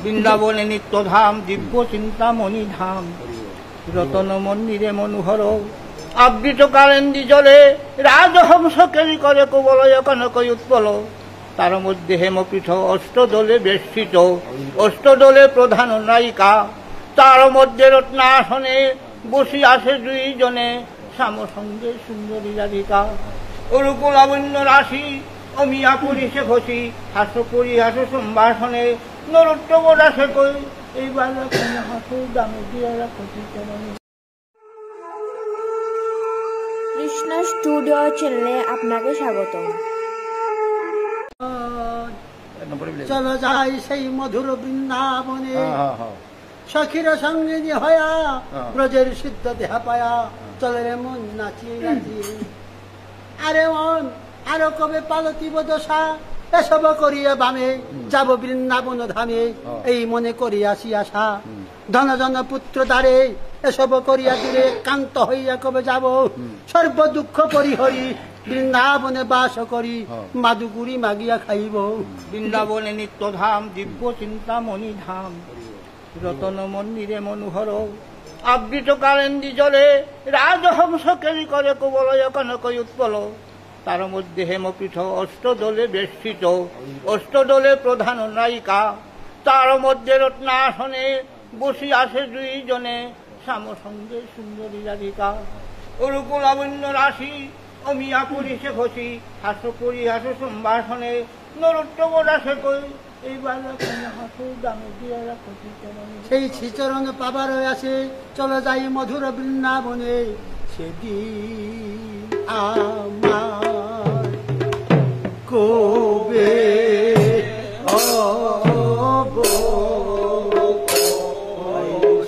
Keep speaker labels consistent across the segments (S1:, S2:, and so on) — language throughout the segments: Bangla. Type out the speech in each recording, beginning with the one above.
S1: বৃন্দাবনে নিত্যধাম দিব্য চিন্তামণি ধাম রতন মন্দিরে মনোহর আবৃত কারেন্দি জলে রাজহংস কেলি করে কোবলয় কনক উৎপল তার মধ্যে হেমপীঠ অষ্টদলে বেষ্টিত অষ্টদলে প্রধান নায়িকা তার মধ্যে রত্নাসনে বসি আসে দুইজনে শ্যামসঙ্গে সুন্দরী রাধিকা অরূপ লাবণ্য রাশি অমিয়া পুরিশে ঘষি হাস্য পরিহাস সম্ভাষণে নরোত্তম দাসে কই এই বালা হাসু দামে দিয়া রাখি
S2: কৃষ্ণ স্টুডিও চ্যানেলে আপনাকে স্বাগতম।
S3: চলো যাই সেই মধুর বৃন্দাবনে সখীর সঙ্গিনী হয়া ব্রজের সিদ্ধ দেহা পায়া চলে রে মন নাচিয়ে নাচিয়ে আরে মন আরো কবে পালতিব দশা এসব করিয়া বামে যাব বৃন্দাবন ধামে এই মনে করিয়াছি আশা ধন জন পুত্র দ্বারে এসব করিয়া দূরে কান্ত হইয়া কবে যাব সর্ব দুঃখ পরিহরি বৃন্দাবনে বাস করি মাদুগুড়ি মাগিয়া খাইব
S1: বৃন্দাবনে নিত্যধাম দিব্য চিন্তামণি ধাম রতন মন্দিরে মনোহর আবৃত কারেন্দি জলে রাজহংস কেলি করে কোবলয় কনক উৎপল তার মধ্যে হেমপীঠ অষ্টদলে বেষ্টিত অষ্টদলে প্রধান নায়িকা তার মধ্যে রত্নাসনে বসি আসে দুইজনে শ্যামসঙ্গে সুন্দরী রাধিকা অরূপ লাবণ্য রাশি অমিয়া পুরিশে ঘষি হাস্য পরিহাস সম্ভাষণে নরোত্তম দাসে কই এই বালা হাসু দামে দিয়া রাখি
S3: সেই শ্রীচরণ পাবার আছে চলো যাই মধুর বৃন্দাবনে সেদিন আমার কবে হব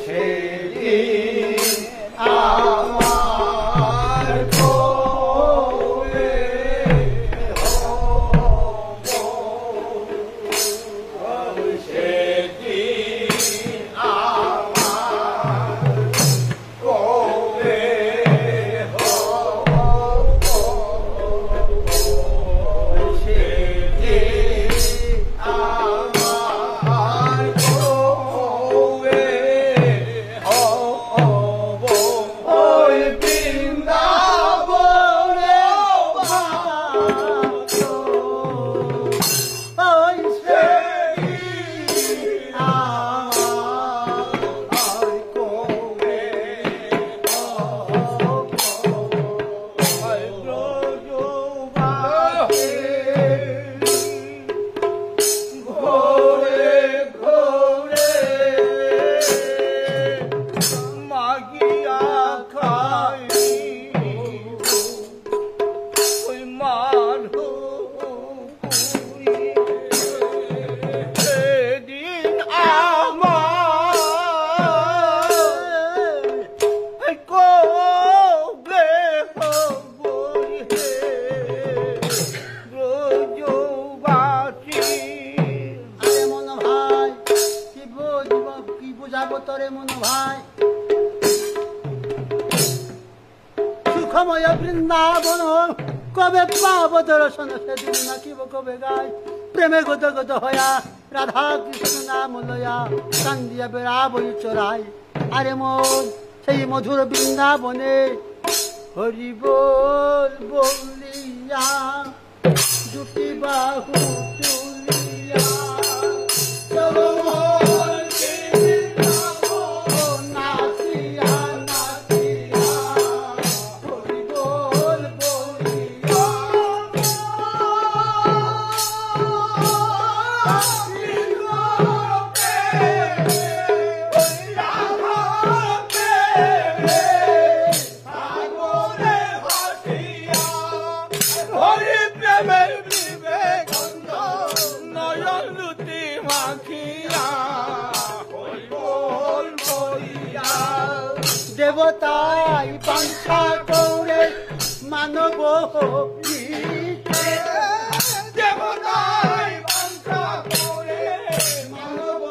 S3: সেদিন আমার কবে হব সেদিন আমার কবে সুখময় বৃন্দাবন কবে পাব দর্শন সেদিন নাকিব কবে গায় প্রেমে গত গত হয়া রাধা কৃষ্ণ নাম লয়া কান্দিয়া বেড়াবই চড়াই আরে মন সেই মধুর বৃন্দাবনে হরি বল বলিয়া দুটি বাহু তুলিয়া চলো দেবতাই বাঞ্ছা করে মানব দেবতাই বাঞ্ছা করে মানব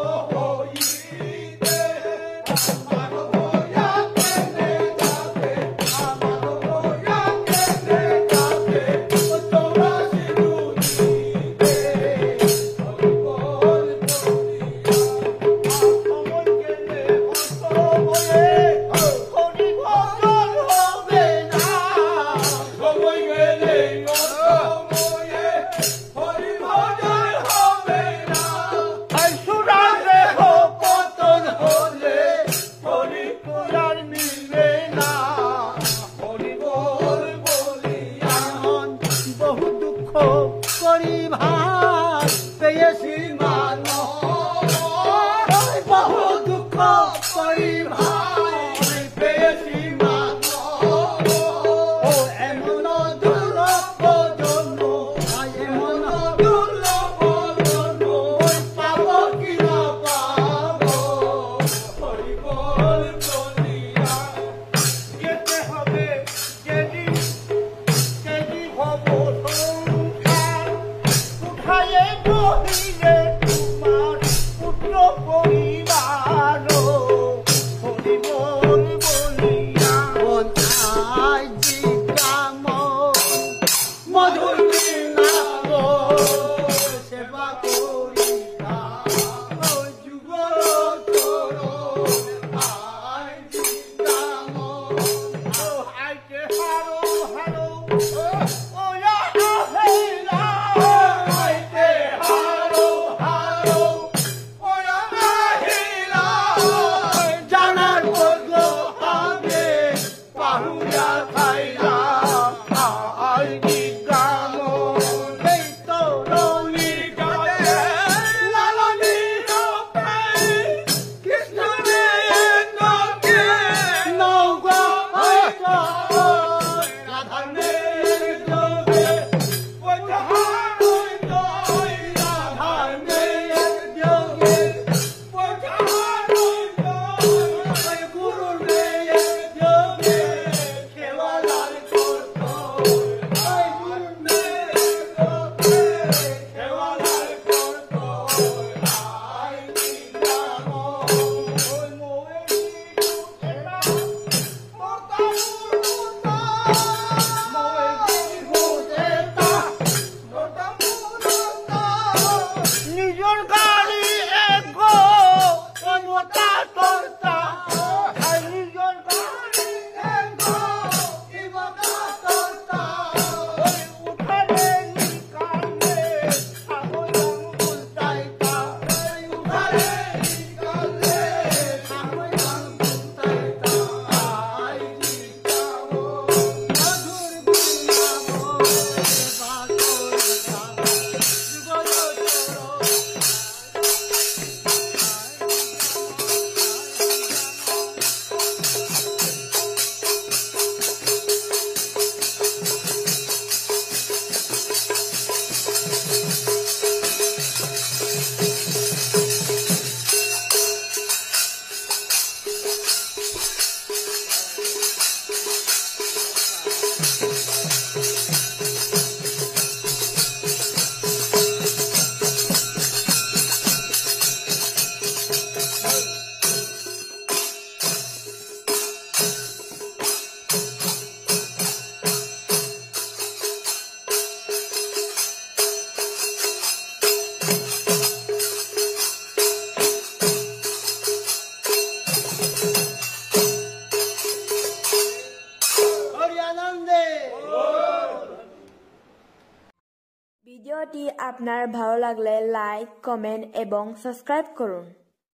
S2: ভিডিওটি আপনার ভালো লাগলে লাইক, কমেন্ট এবং সাবস্ক্রাইব করুন।